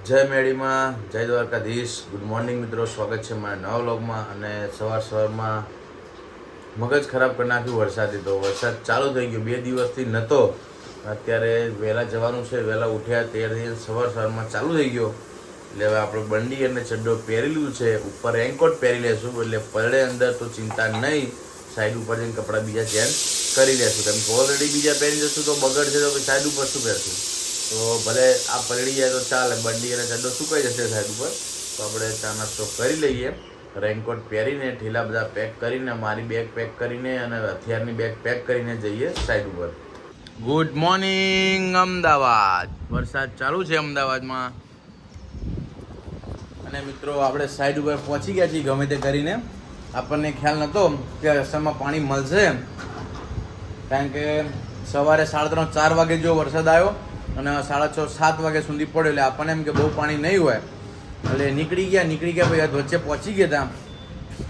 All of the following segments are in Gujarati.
જય મેડીમાં, જય દ્વારકાધીશ. ગુડ મોર્નિંગ મિત્રો, સ્વાગત છે મારા નવા વ્લોગમાં. અને સવારમાં મગજ ખરાબ કરી નાખ્યું વરસાદથી. તો વરસાદ ચાલુ થઈ ગયો, 2 દિવસથી નહોતો. અત્યારે વહેલા જવાનું છે, વહેલા ઉઠ્યા ત્યારે સવારમાં ચાલુ થઈ ગયો. એટલે હવે આપણે બંડી અને ચડ્ડો પહેરી લીધું છે, ઉપર રેનકોટ પહેરી લેશું એટલે પડે અંદર તો ચિંતા નહીં. સાઈડ ઉપર જઈને કપડાં બીજા ચેન્જ કરી લેશું, કેમ કે ઓલરેડી બીજા પહેરી જશું તો બગડશે તો સાઈડ ઉપર શું પહેરશું. તો ભલે આ પલળી જાય તો ચાલે, બંડી અને ચડ્ડો સુકાઈ જશે સાઈડ ઉપર. તો આપણે ચા નાસ્તો કરી લઈએ. રેનકોટ પહેરીને ઠીલા બધા પેક કરીને, મારી બેગ પેક કરીને અને હથિયારની બેગ પેક કરીને જઈએ સાઈડ ઉપર. Good morning Ahmedabad. વરસાદ ચાલુ છે અમદાવાદમાં. અને મિત્રો આપણે સાઈડ ઉપર પહોંચી ગયા છીએ ગમે તે કરીને. આપણને ખ્યાલ નહોતો કે રસ્તામાં પાણી મળશે, કારણ કે સવારે 3:30-4 વાગે જો વરસાદ આવ્યો અને 6:30-7 વાગ્યા સુધી પડ્યો. એટલે આપણને એમ કે બહુ પાણી નહીં હોય એટલે નીકળી ગયા ભાઈ. વચ્ચે પહોંચી ગયા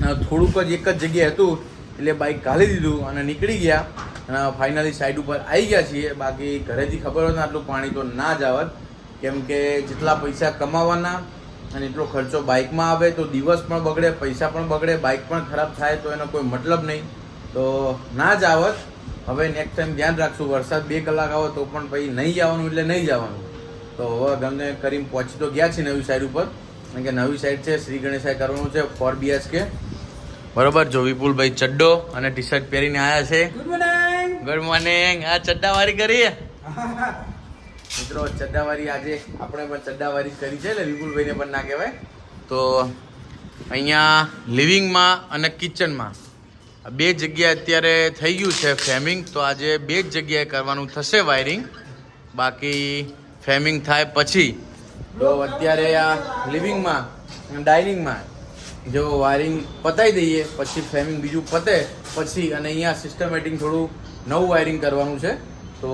હતા, થોડુંક જ એક જ જગ્યાએ હતું એટલે બાઇક ઘાલી દીધું અને નીકળી ગયા. અને ફાઇનલી સાઈડ ઉપર આવી ગયા છીએ. બાકી ઘરેથી ખબર હોત ને આટલું પાણી તો ના જ આવત, કેમ કે જેટલા પૈસા કમાવાના અને એટલો ખર્ચો બાઇકમાં આવે તો દિવસ પણ બગડે, પૈસા પણ બગડે, બાઇક પણ ખરાબ થાય તો એનો કોઈ મતલબ નહીં. તો ના જ આવત. હવે નેક્સ્ટ ટાઈમ ધ્યાન રાખશું. વરસાદ 2 કલાક આવો તો પણ પછી નહીં જવાનું એટલે નહીં જવાનું. તો હવે ગમે કરીને પહોંચી તો ગયા છે નવી સાઈડ ઉપર, કારણ કે નવી સાઈડ છે, શ્રી ગણેશાય કરવાનું છે 4 BHK. બરોબર. જો વિપુલભાઈ ચડ્ડો અને ટી શર્ટ પહેરીને આવ્યા છે. Good morning. આ ચડ્ડાવારી કરી મિત્રો, ચડ્ડાવારી આજે આપણે પણ ચડ્ડાવારી કરી છે એટલે વિપુલભાઈને પણ ના કહેવાય. તો અહીંયા લિવિંગમાં અને કિચનમાં 2 જગ્યાએ અત્યારે થઈ ગયું છે ફેમિંગ. તો આજે 2 જ જગ્યાએ કરવાનું થશે વાયરિંગ, બાકી ફેમિંગ થાય પછી. તો અત્યારે આ લિવિંગમાં ડાઇનિંગમાં જો વાયરિંગ પતાવી દઈએ પછી ફેમિંગ બીજું પતે પછી, અને અહીંયા સિસ્ટમેટિક થોડું નવું વાયરિંગ કરવાનું છે. તો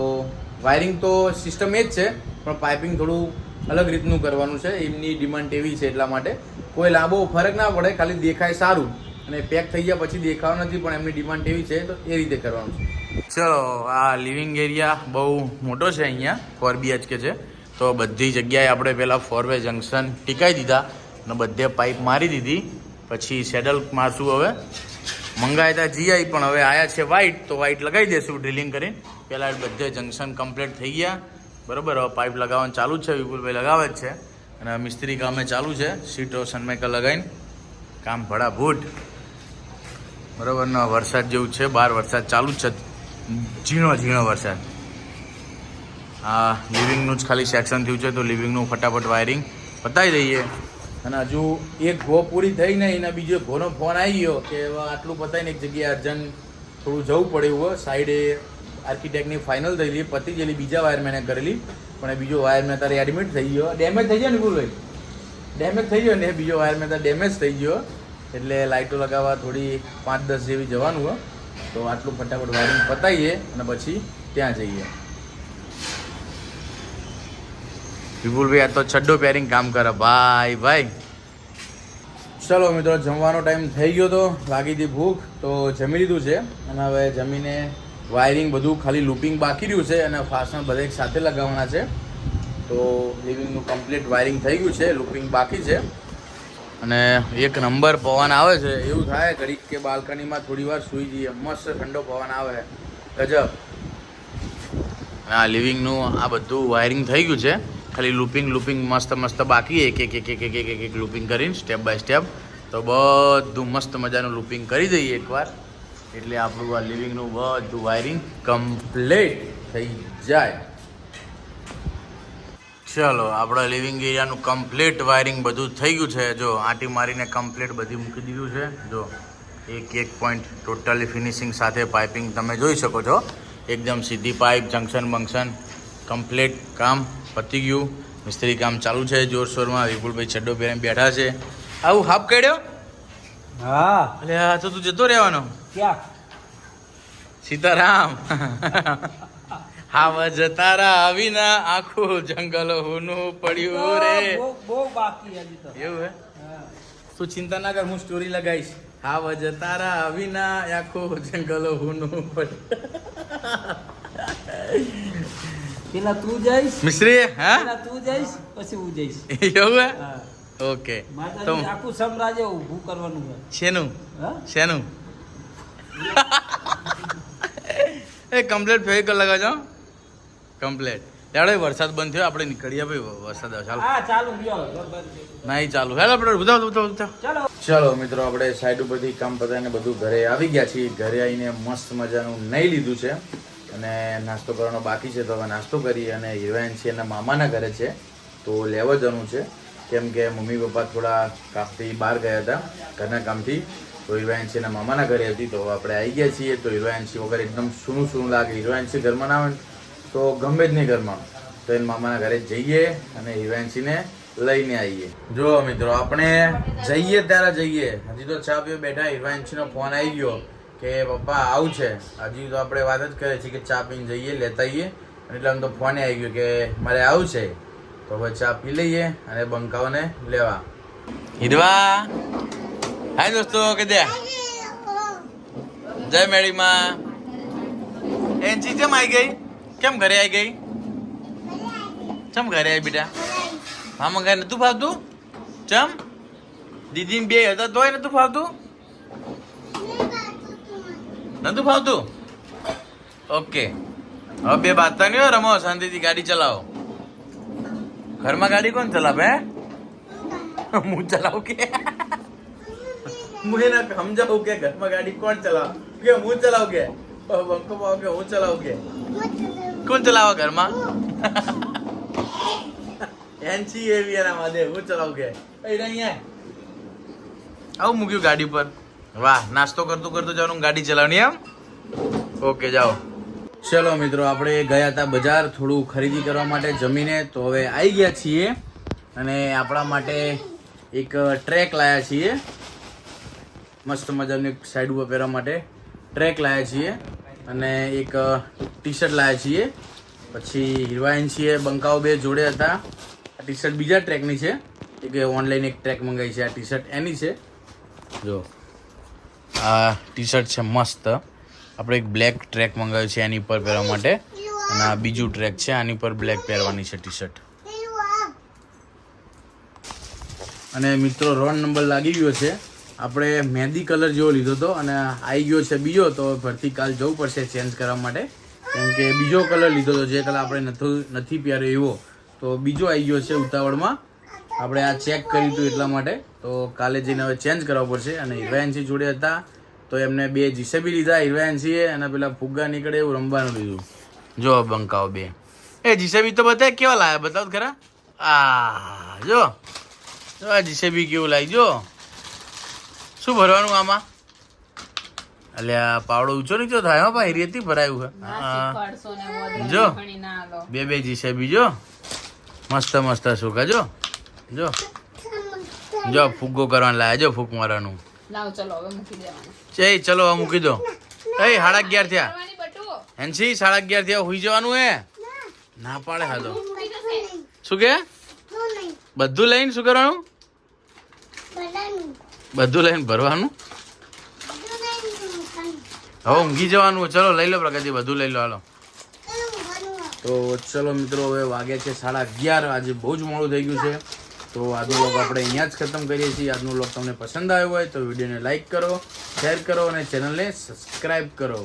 વાયરિંગ તો સિસ્ટમ એ જ છે, પણ પાઇપિંગ થોડું અલગ રીતનું કરવાનું છે. એમની ડિમાન્ડ એવી છે એટલા માટે. કોઈ લાંબો ફરક ના પડે, ખાલી દેખાય સારું અને પેક થઈ ગયા પછી દેખાવ નથી, પણ એમની ડિમાન્ડ એવી છે તો એ રીતે કરવાનું છે. ચલો, આ લિવિંગ એરિયા બહુ મોટો છે, અહીંયા 4 BHK છે. તો બધી જગ્યાએ આપણે પહેલાં 4-વે જંકશન ટીકાઈ દીધા અને બધે પાઇપ મારી દીધી. પછી સેડલ મારશું. હવે મંગાવ્યા હતા GI, પણ હવે આવ્યા છે વ્હાઇટ, તો વ્હાઇટ લગાવી દઈશું ડ્રિલિંગ કરીને. પહેલાં બધે જંકશન કમ્પ્લીટ થઈ ગયા. બરાબર. હવે પાઇપ લગાવવાનું ચાલુ જ છે, વિપુલભાઈ લગાવે જ છે. અને મિસ્ત્રી કામે ચાલુ છે, સીટો સનમાઇકર લગાવીને કામ ભડાભૂટ. બરાબર ને વરસાદ જેવું છે, બહાર વરસાદ ચાલુ જ છે, ઝીણો વરસાદ. આ લિવિંગનું જ ખાલી સેક્શન થયું છે, તો લિવિંગનું ફટાફટ વાયરિંગ પતાવી દઈએ. અને હજુ એક ઘો પૂરી થઈ નહીં અને બીજો ઘોનો ફોન આવી ગયો કે આટલું પતાવીને એક જગ્યાએ અર્જન્ટ થોડું જવું પડે એવું. સાઈડે આર્કિટેક્ટની ફાઇનલ થઈ ગઈ, પતી ગયેલી, બીજા વાયરમેને કરેલી, પણ એ બીજો વાયરમેન તારે એડમિટ થઈ ગયો, ડેમેજ થઈ ગયો ને વિપુલભાઈ, ડેમેજ થઈ ગયો ને બીજો વાયરમેન તારે ડેમેજ થઈ ગયો. એટલે લાઇટો લગાવવા થોડી 5-10 જેવી જવાનું હોય. તો આટલું ફટાફટ વાયરિંગ પતાવીએ અને પછી ત્યાં જઈએ. વિપુલભાઈ આ તો છડ્ડો પહેરીને કામ કરે ભાઈ. ચલો મિત્રો, જમવાનો ટાઈમ થઈ ગયો, તો લાગી હતી ભૂખ, તો જમી લીધું છે. અને હવે જમીને વાયરિંગ બધું ખાલી લૂપિંગ બાકી રહ્યું છે અને ફાસ્ટનર બધા એક સાથે લગાવવાના છે. તો લિવિંગનું કમ્પ્લીટ વાયરિંગ થઈ ગયું છે, લૂપિંગ બાકી છે. અને એક નંબર પવન આવે છે, એવું થાય ઘડીક કે બાલ્કનીમાં થોડી વાર સૂઈ જઈએ, મસ્ત ઠંડો પવન આવે, ગજબ. આ લિવિંગનું આ બધું વાયરિંગ થઈ ગયું છે, ખાલી લૂપિંગ મસ્ત બાકી. એક લૂપિંગ કરીને સ્ટેપ બાય સ્ટેપ. તો બધું મસ્ત મજાનું લૂપિંગ કરી દઈએ એકવાર, એટલે આપણું આ લિવિંગનું બધું વાયરિંગ કમ્પ્લીટ થઈ જાય. ચલો, આપણા લિવિંગ એરિયાનું કમ્પ્લીટ વાયરિંગ બધું થઈ ગયું છે. જો આંટી મારીને કમ્પ્લીટ બધી મૂકી દીધું છે. જો એક પોઈન્ટ ટોટલી ફિનિશિંગ સાથે પાઇપિંગ તમે જોઈ શકો છો. એકદમ સીધી પાઇપ, જંકશન બંકશન કમ્પ્લીટ કામ પતી ગયું. મિસ્ત્રી કામ ચાલુ છે જોરશોરમાં. વિપુલભાઈ છડ્ડો પહેરીને બેઠા છે. આવું હાફ કાઢ્યો? હા. એટલે આ તો તું જતો રહેવાનો ક્યાં? સીતારામ. હાવ જતારા આવીના આખું જંગલ હોનું પડ્યું રે. બહુ બાકી હજી તો. એવું હે? તું ચિંતા ના કર, હું સ્ટોરી લગાવીશ. હાવ જતારા આવીના આખું જંગલ હોનું પડ્યું. પેલા તું જઈશ મિશ્રી હા પેલા તું જઈશ પછી હું જઈશ એવું હે હા ઓકે તો માતાજી આખું સામ્રાજ્ય ઊભું કરવાનું છે શેનું હા શેનું એ કમ્પ્લેટ ફેવિકલ લગાવજો કમ્પ્લેટ ત્યારે વરસાદ બંધ થયો આપણે નીકળીએ ભાઈ વરસાદ આવે ચાલો હા ચાલુ લ્યો નહીં ચાલુ હેલો આપણે બધા ચાલો ચલો મિત્રો આપણે સાઈડ ઉપરથી કામ પતાવીને બધું ઘરે આવી ગયા છીએ ઘરે આવીને મસ્ત મજાનું નહીં લીધું છે અને નાસ્તો કરવાનો બાકી છે તો હવે નાસ્તો કરી અને હિરોઈન છે એના મામાના ઘરે છે તો લેવા જવાનું છે કેમ કે મમ્મી પપ્પા થોડા કામથી બહાર ગયા હતા ઘરના કામથી તો હિરોઈન છે એના મામાના ઘરે હતી તો આપણે આવી ગયા છીએ તો હિરોઈન છે વગર એકદમ સૂનું સૂનું લાગે હિરોઈન છે ઘરમાં ના આવે તો ગમે જ નહીં ઘરમાં તો એના મામાના ઘરે જઈએ અને હિરોઈનસીને લઈને આવીએ જો મિત્રો આપણે જઈએ ત્યારે જઈએ હજી તો ચા પીવા બેઠા હિરોઈનસીનો ફોન આવી ગયો કે પપ્પા આવું છે હજી તો આપણે વાત જ કરીએ છીએ કે ચા પીને જઈએ લેતા આવીએ એટલે આમ તો ફોને આવી ગયો કે મારે આવું છે તો હવે ચા પી લઈએ અને બંકાઓને લેવા હિરવા હાય દોસ્તો કે દે જય મેડીમાં એનસી કેમ આવી ગઈ કેમ ઘરે આવી ગઈ ચમ ઘરે આવી બેટા મામા ઘરે નતું ફાવતું ચમ દીદી બે હતા તોય નતું ફાવતું નતું ફાવતું ઓકે હવે બે બાતતા નહીં રમો શાંતિથી ગાડી ચલાવો ઘરમાં ગાડી કોણ ચલાવે હું ચલાવું કે હું એને સમજાવું કે ઘરમાં ગાડી કોણ ચલાવે કે હું ચલાવું કે બંકો પાવ કે હું ચલાવું કે કોણ ચલાવે ઘરમાં એનસી એવી એના માદે હું ચલાવું કે અહીંયા આવું મૂક્યું ગાડી પર વાહ નાસ્તો કરતું કરતું જવાનું ગાડી ચલાવવાની એમ ઓકે જાઓ ચલો મિત્રો આપણે ગયા હતા બજાર થોડું ખરીદી કરવા માટે જમીને તો હવે આવી ગયા છીએ અને આપણા માટે એક ટ્રેક લાયા છીએ મસ્ત મજાનું એક સાઈડ ઉપર પહેરવા માટે ટ્રેક લાયા છીએ અને એક ટી શર્ટ લાયા છીએ પછી હિરોઈન છીએ બંકાઓ બે જોડે હતા આ ટી શર્ટ બીજા ટ્રેકની છે એક ઓનલાઈન એક ટ્રેક મંગાવી છે આ ટી શર્ટ એની છે જો આ ટી શર્ટ છે મસ્ત આપણે એક બ્લેક ટ્રેક મંગાવ્યું છે એની ઉપર પહેરવા માટે અને આ બીજું ટ્રેક છે આની પર બ્લેક પહેરવાની છે ટી શર્ટ અને મિત્રો રોંગ નંબર લાગી ગયો છે આપણે મહેંદી કલર જેવો લીધો હતો અને આવી ગયો છે બીજો તો ફરીથી કાલ જવું પડશે ચેન્જ કરવા માટે કેમ કે બીજો કલર લીધો હતો જે કલર આપણે નથી પહેર્યો એવો તો બીજો આવી ગયો છે ઉતાવળમાં આપણે આ ચેક કર્યું હતું એટલા માટે તો કાલે જઈને હવે ચેન્જ કરવા પડશે અને હિરોઈનસી જોડે હતા તો એમને બે જીસેબી લીધા હિરોઈનસીએ અને પેલા ફુગ્ગા નીકળે એવું રમવાનું લીધું જો બંકાઓ બે એ જીસેબી તો બતાય કેવા લાયા બતાવ ખરા આ જો આ જીસેબી કેવું લાવી જો શું ભરવાનું આમાં અલ્યા પાવડો ઊંચો નીચો થાય હો ભાઈ રેતી ભરાયું છે જો બે જીસેબી જો મસ્ત મસ્ત સુકા જો જો જો ફુગ્ગો કરવાનું લાયા જો ફૂક મારવાનું ચલો હવે મૂકી દો એ 11:30 થયા એનસી 11:30 થયા હુઈ જવાનું હે ના પાડે હાલો શું કે બધું લઈને શું કરવાનું બધું લઈને ભરવાનું હવે ઊંઘી જવાનું ચલો લઈ લો પ્રગતિ બધું લઈ લો હાલો તો ચલો મિત્રો હવે વાગે છે 11:30 આજે બહુ જ મોડું થઈ ગયું છે તો આજનો વ્લોગ આપણે અહીંયા જ ખતમ કરીએ છીએ આજનો વ્લોગ તમને પસંદ આવ્યો હોય તો વિડીયોને લાઈક કરો શેર કરો અને ચેનલને સબસ્ક્રાઈબ કરો